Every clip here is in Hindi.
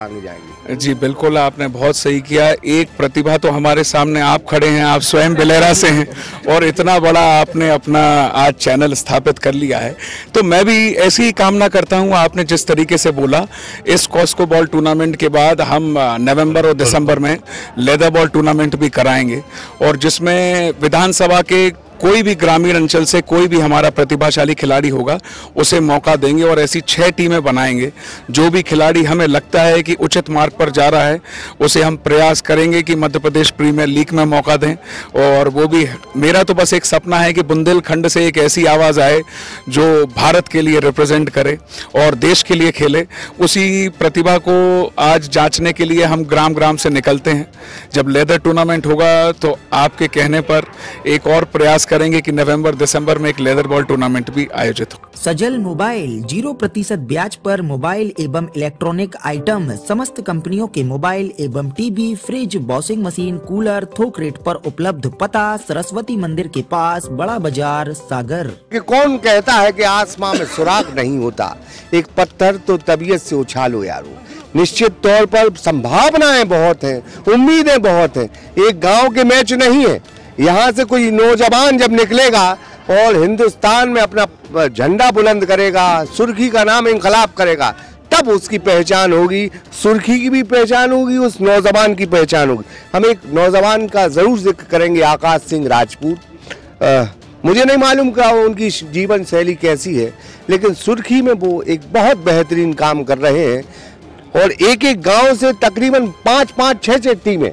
आगे जाएंगे। जी बिल्कुल, आपने बहुत सही किया। एक प्रतिभा तो हमारे सामने आप खड़े हैं, आप स्वयं बिलेरा से हैं और इतना बड़ा आपने अपना आज चैनल स्थापित कर लिया है। तो मैं भी ऐसी ही कामना करता हूं, आपने जिस तरीके से बोला, इस कॉस्को बॉल टूर्नामेंट के बाद हम नवंबर और दिसंबर में लेदर बॉल टूर्नामेंट भी कराएंगे और जिसमें विधानसभा के कोई भी ग्रामीण अंचल से कोई भी हमारा प्रतिभाशाली खिलाड़ी होगा उसे मौका देंगे और ऐसी 6 टीमें बनाएंगे। जो भी खिलाड़ी हमें लगता है कि उचित मार्ग पर जा रहा है उसे हम प्रयास करेंगे कि मध्य प्रदेश प्रीमियर लीग में मौका दें। और वो भी मेरा तो बस एक सपना है कि बुंदेलखंड से एक ऐसी आवाज़ आए जो भारत के लिए रिप्रेजेंट करे और देश के लिए खेले। उसी प्रतिभा को आज जांचने के लिए हम ग्राम ग्राम से निकलते हैं। जब लेदर टूर्नामेंट होगा तो आपके कहने पर एक और प्रयास करेंगे कि नवंबर दिसंबर में एक लेदर बॉल टूर्नामेंट भी आयोजित हो। सजल मोबाइल 0% ब्याज पर मोबाइल एवं इलेक्ट्रॉनिक आइटम, समस्त कंपनियों के मोबाइल एवं TV, fridge, washing machine, cooler थोक रेट पर उपलब्ध। पता सरस्वती मंदिर के पास, बड़ा बाजार, सागर। कि कौन कहता है कि आसमां में सुराग नहीं होता, एक पत्थर तो तबीयत से उछालो यारो। निश्चित तौर पर संभावनाएं बहुत हैं, उम्मीदें बहुत हैं। एक गांव के मैच नहीं है। यहाँ से कोई नौजवान जब निकलेगा और हिंदुस्तान में अपना झंडा बुलंद करेगा, सुर्खी का नाम इंकलाब करेगा, तब उसकी पहचान होगी, सुर्खी की भी पहचान होगी, उस नौजवान की पहचान होगी। हम एक नौजवान का जरूर जिक्र करेंगे, आकाश सिंह राजपूत। मुझे नहीं मालूम कि उनकी जीवन शैली कैसी है, लेकिन सुर्खी में वो एक बहुत बेहतरीन काम कर रहे हैं और एक एक गांव से तकरीबन 5-5, 6-6 टीमें,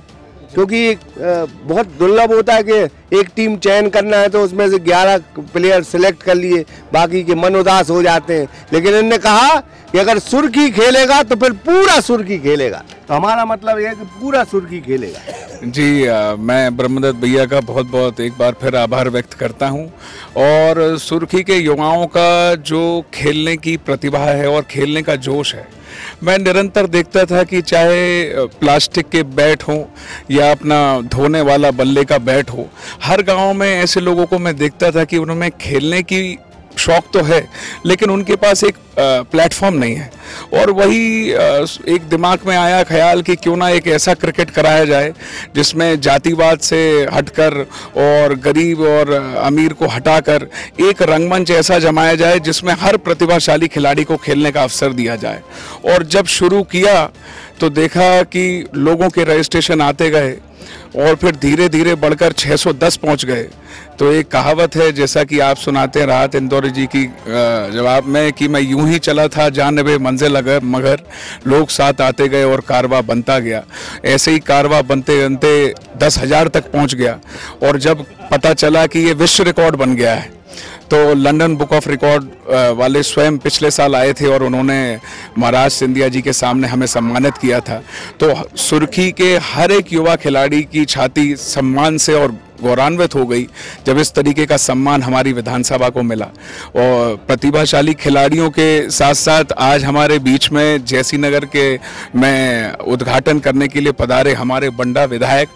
क्योंकि एक बहुत दुर्लभ होता है कि एक टीम चयन करना है तो उसमें से 11 प्लेयर सिलेक्ट कर लिए, बाकी के मन उदास हो जाते हैं। लेकिन इन्होंने कहा कि अगर सुर्खी खेलेगा तो फिर पूरा सुर्खी खेलेगा। तो हमारा मतलब यह है कि पूरा सुर्खी खेलेगा। जी मैं ब्रह्मदत्त भैया का बहुत बहुत एक बार फिर आभार व्यक्त करता हूं। और सुर्खी के युवाओं का जो खेलने की प्रतिभा है और खेलने का जोश है, मैं निरंतर देखता था कि चाहे प्लास्टिक के बैट हो या अपना धोने वाला बल्ले का बैट हो, हर गांव में ऐसे लोगों को मैं देखता था कि उनमें खेलने की शौक तो है लेकिन उनके पास एक प्लेटफॉर्म नहीं है। और वही एक दिमाग में आया ख्याल कि क्यों ना एक ऐसा क्रिकेट कराया जाए जिसमें जातिवाद से हटकर और गरीब और अमीर को हटाकर एक रंगमंच ऐसा जमाया जाए जिसमें हर प्रतिभाशाली खिलाड़ी को खेलने का अवसर दिया जाए। और जब शुरू किया तो देखा कि लोगों के रजिस्ट्रेशन आते गए और फिर धीरे धीरे बढ़कर 610 पहुंच गए। तो एक कहावत है, जैसा कि आप सुनाते हैं राहत इंदौरी जी की जवाब में, कि मैं यूं ही चला था जानबे मंजिल मगर लोग साथ आते गए और कारवा बनता गया। ऐसे ही कारवा बनते बनते 10,000 तक पहुंच गया और जब पता चला कि ये विश्व रिकॉर्ड बन गया है तो लंदन बुक ऑफ रिकॉर्ड वाले स्वयं पिछले साल आए थे और उन्होंने महाराज सिंधिया जी के सामने हमें सम्मानित किया था। तो सुर्खी के हर एक युवा खिलाड़ी की छाती सम्मान से और गौरवान्वित हो गई जब इस तरीके का सम्मान हमारी विधानसभा को मिला। और प्रतिभाशाली खिलाड़ियों के साथ साथ आज हमारे बीच में जैसी नगर के में उद्घाटन करने के लिए पधारे हमारे बंडा विधायक,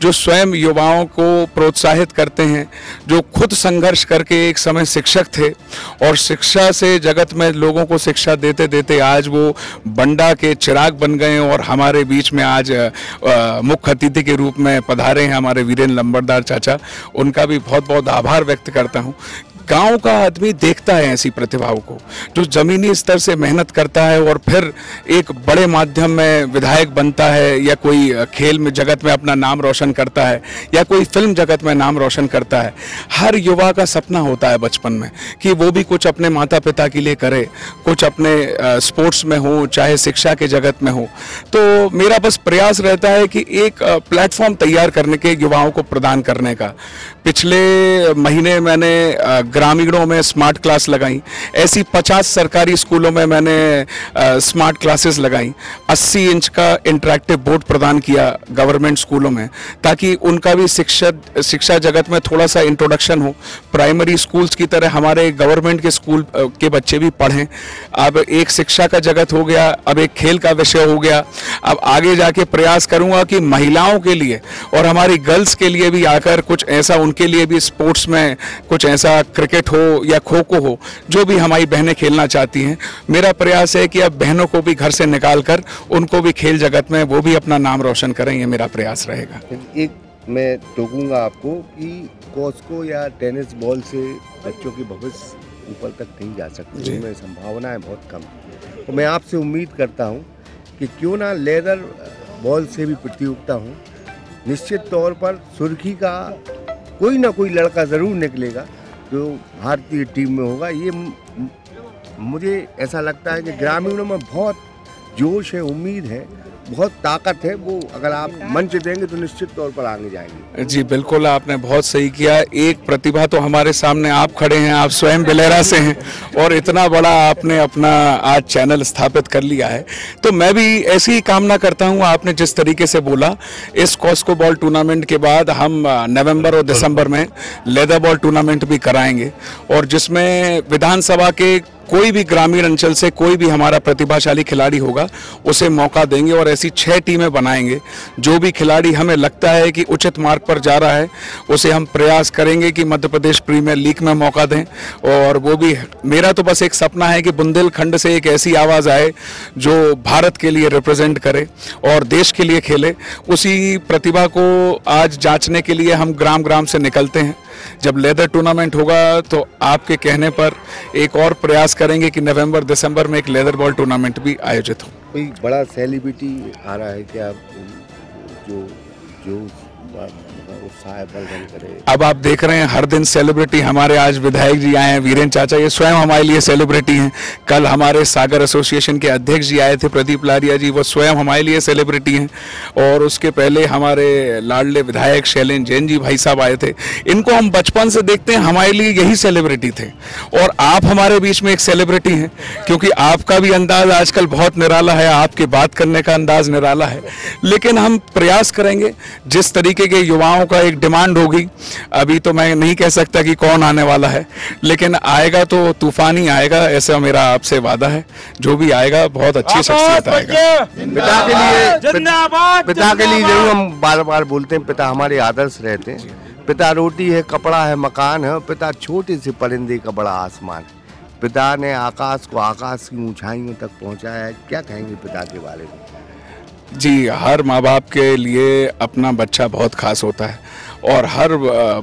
जो स्वयं युवाओं को प्रोत्साहित करते हैं, जो खुद संघर्ष करके एक समय शिक्षक थे और शिक्षा से जगत में लोगों को शिक्षा देते देते आज वो बंडा के चिराग बन गए और हमारे बीच में आज मुख्य अतिथि के रूप में पधारे हैं हमारे वीरेंद्र लंबरदार चाचा। उनका भी बहुत बहुत आभार व्यक्त करता हूं। गांव का आदमी देखता है ऐसी प्रतिभाओं को जो जमीनी स्तर से मेहनत करता है और फिर एक बड़े माध्यम में विधायक बनता है या कोई खेल में जगत में अपना नाम रोशन करता है या कोई फिल्म जगत में नाम रोशन करता है। हर युवा का सपना होता है बचपन में कि वो भी कुछ अपने माता पिता के लिए करे, कुछ अपने स्पोर्ट्स में हो चाहे शिक्षा के जगत में हो। तो मेरा बस प्रयास रहता है कि एक प्लेटफॉर्म तैयार करने के युवाओं को प्रदान करने का। पिछले महीने मैंने ग्रामीणों में स्मार्ट क्लास लगाई, ऐसी 50 सरकारी स्कूलों में मैंने स्मार्ट क्लासेस लगाई। 80 इंच का इंटरैक्टिव बोर्ड प्रदान किया गवर्नमेंट स्कूलों में ताकि उनका भी शिक्षा जगत में थोड़ा सा इंट्रोडक्शन हो। प्राइमरी स्कूल्स की तरह हमारे गवर्नमेंट के स्कूल के बच्चे भी पढ़ें। अब एक शिक्षा का जगत हो गया, अब एक खेल का विषय हो गया। अब आगे जाके प्रयास करूंगा कि महिलाओं के लिए और हमारी गर्ल्स के लिए भी आकर कुछ ऐसा, उनके लिए भी स्पोर्ट्स में कुछ ऐसा क्रिकेट हो या खो खो हो, जो भी हमारी बहनें खेलना चाहती हैं, मेरा प्रयास है कि अब बहनों को भी घर से निकाल कर उनको भी खेल जगत में वो भी अपना नाम रोशन करें, ये मेरा प्रयास रहेगा। एक मैं टोकूंगा आपको कि कॉस्को या टेनिस बॉल से बच्चों की भविष्य ऊपर तक नहीं जा सकती, उनमें संभावनाएं बहुत कम। तो मैं आपसे उम्मीद करता हूं कि क्यों ना लेदर बॉल से भी प्रतियोगिता हो। निश्चित तौर पर सुर्खी का कोई ना कोई लड़का ज़रूर निकलेगा जो भारतीय टीम में होगा। ये मुझे ऐसा लगता है कि ग्रामीणों में बहुत जोश है, उम्मीद है, बहुत ताकत है। वो अगर आप मंच देंगे तो निश्चित तौर पर आगे जाएंगे। जी बिल्कुल, आपने बहुत सही किया। एक प्रतिभा तो हमारे सामने आप खड़े हैं, आप स्वयं बिलेरा से हैं और इतना बड़ा आपने अपना आज चैनल स्थापित कर लिया है। तो मैं भी ऐसी ही कामना करता हूं, आपने जिस तरीके से बोला, इस कॉस्को बॉल टूर्नामेंट के बाद हम नवंबर और दिसंबर में लेदर बॉल टूर्नामेंट भी कराएंगे और जिसमें विधानसभा के कोई भी ग्रामीण अंचल से कोई भी हमारा प्रतिभाशाली खिलाड़ी होगा उसे मौका देंगे और ऐसी 6 टीमें बनाएंगे। जो भी खिलाड़ी हमें लगता है कि उचित मार्ग पर जा रहा है उसे हम प्रयास करेंगे कि मध्य प्रदेश प्रीमियर लीग में मौका दें। और वो भी मेरा तो बस एक सपना है कि बुंदेलखंड से एक ऐसी आवाज़ आए जो भारत के लिए रिप्रेजेंट करे और देश के लिए खेले। उसी प्रतिभा को आज जांचने के लिए हम ग्राम ग्राम से निकलते हैं। जब लेदर टूर्नामेंट होगा तो आपके कहने पर एक और प्रयास करेंगे कि नवंबर दिसंबर में एक लेदर बॉल टूर्नामेंट भी आयोजित हो। कोई बड़ा सेलिब्रिटी आ रहा है क्या जो उत्साह वर्धन करे? अब आप देख रहे हैं हर दिन सेलिब्रिटी, हमारे आज विधायक जी आए हैं, वीरेंद्र चाचा, ये स्वयं हमारे लिए सेलिब्रिटी हैं। कल हमारे सागर एसोसिएशन के अध्यक्ष जी आए थे, प्रदीप लारिया जी, वो स्वयं हमारे लिए सेलिब्रिटी हैं। और उसके पहले हमारे लाडले विधायक शैलेंद्र जैन जी भाई साहब आए थे। इनको हम बचपन से देखते हैं, हमारे लिए यही सेलिब्रिटी थे। और आप हमारे बीच में एक सेलिब्रिटी हैं क्योंकि आपका भी अंदाज आजकल बहुत निराला है, आपके बात करने का अंदाज निराला है। लेकिन हम प्रयास करेंगे, जिस तरीके के युवाओं का एक डिमांड होगी, अभी तो मैं नहीं कह सकता कि कौन आने वाला है, लेकिन आएगा तो तूफान ही आएगा, ऐसा मेरा आपसे वादा है। जो भी आएगा बहुत अच्छी शख्सियत आएगा। पिता के लिए जरूर हम बार बार बोलते हैं, पिता हमारे आदर्श रहते हैं। पिता रोटी है, कपड़ा है, मकान है, पिता छोटे से परिंदे का बड़ा आसमान। पिता ने आकाश को आकाश की ऊंचाइयों तक पहुंचाया है। क्या कहेंगे पिता के बारे में? जी, हर माँ बाप के लिए अपना बच्चा बहुत खास होता है और हर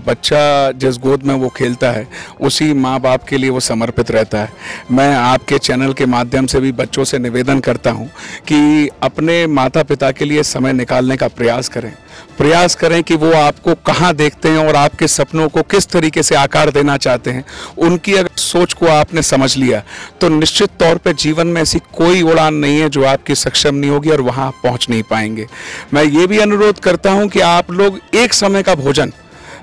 बच्चा जिस गोद में वो खेलता है उसी माँ बाप के लिए वो समर्पित रहता है। मैं आपके चैनल के माध्यम से भी बच्चों से निवेदन करता हूँ कि अपने माता पिता के लिए समय निकालने का प्रयास करें कि वो आपको कहाँ देखते हैं और आपके सपनों को किस तरीके से आकार देना चाहते हैं। उनकी अगर सोच को आपने समझ लिया तो निश्चित तौर पे जीवन में ऐसी कोई उड़ान नहीं है जो आपकी सक्षम नहीं होगी और वहाँ आप पहुँच नहीं पाएंगे। मैं ये भी अनुरोध करता हूँ कि आप लोग एक समय का भोजन,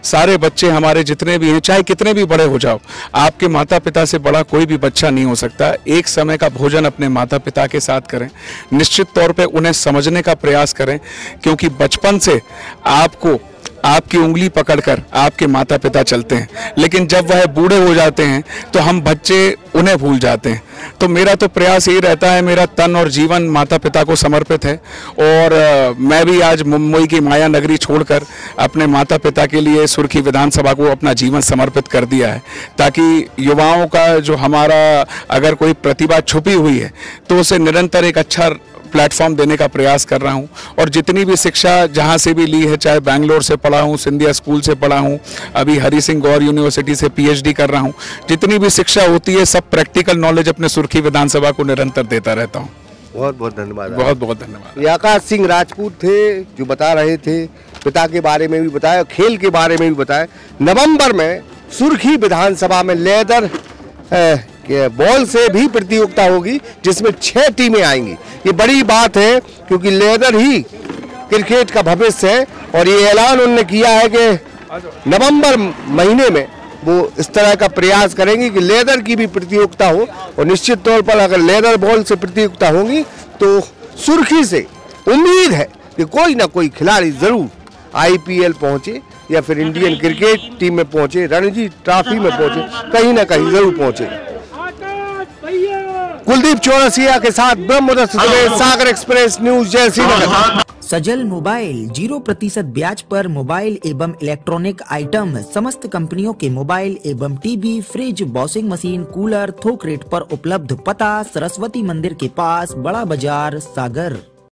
सारे बच्चे हमारे जितने भी हैं, चाहे कितने भी बड़े हो जाओ, आपके माता पिता से बड़ा कोई भी बच्चा नहीं हो सकता। एक समय का भोजन अपने माता पिता के साथ करें, निश्चित तौर पे उन्हें समझने का प्रयास करें, क्योंकि बचपन से आपको आपकी उंगली पकड़कर आपके माता पिता चलते हैं, लेकिन जब वह बूढ़े हो जाते हैं तो हम बच्चे उन्हें भूल जाते हैं। तो मेरा तो प्रयास यही रहता है, मेरा तन और जीवन माता पिता को समर्पित है और मैं भी आज मुंबई की माया नगरी छोड़कर अपने माता पिता के लिए सुर्खी विधानसभा को अपना जीवन समर्पित कर दिया है, ताकि युवाओं का जो हमारा अगर कोई प्रतिभा छुपी हुई है तो उसे निरंतर एक अच्छा प्लेटफॉर्म देने का प्रयास कर रहा हूं। और जितनी भी शिक्षा जहां से भी ली है, चाहे बैंगलोर से पढ़ा हूं, सिंधिया स्कूल से पढ़ा हूं, अभी हरि सिंह गौर यूनिवर्सिटी से PhD कर रहा हूं, जितनी भी शिक्षा होती है सब प्रैक्टिकल नॉलेज अपने सुर्खी विधानसभा को निरंतर देता रहता हूं। बहुत बहुत धन्यवाद। बहुत बहुत धन्यवाद। ये आकाश सिंह राजपूत थे जो बता रहे थे, पिता के बारे में भी बताया, खेल के बारे में भी बताया। नवंबर में सुर्खी विधानसभा में लेदर बॉल से भी प्रतियोगिता होगी जिसमें 6 टीमें आएंगी। ये बड़ी बात है क्योंकि लेदर ही क्रिकेट का भविष्य है और ये ऐलान उन्होंने किया है कि नवंबर महीने में वो इस तरह का प्रयास करेंगे कि लेदर की भी प्रतियोगिता हो। और निश्चित तौर पर अगर लेदर बॉल से प्रतियोगिता होगी तो सुर्खी से उम्मीद है कि कोई ना कोई खिलाड़ी जरूर IPL पहुंचे या फिर इंडियन क्रिकेट टीम में पहुंचे, रणजी ट्रॉफी में पहुंचे, कहीं ना कहीं जरूर पहुंचे। कुलदीप चौरसिया के साथ ब्रह्मदत्त सागर एक्सप्रेस न्यूज, जय श्री नगर। सजल मोबाइल 0% ब्याज पर मोबाइल एवं इलेक्ट्रॉनिक आइटम समस्त कंपनियों के मोबाइल एवं TV, fridge, washing machine, cooler थोक रेट पर उपलब्ध। पता सरस्वती मंदिर के पास, बड़ा बाजार, सागर।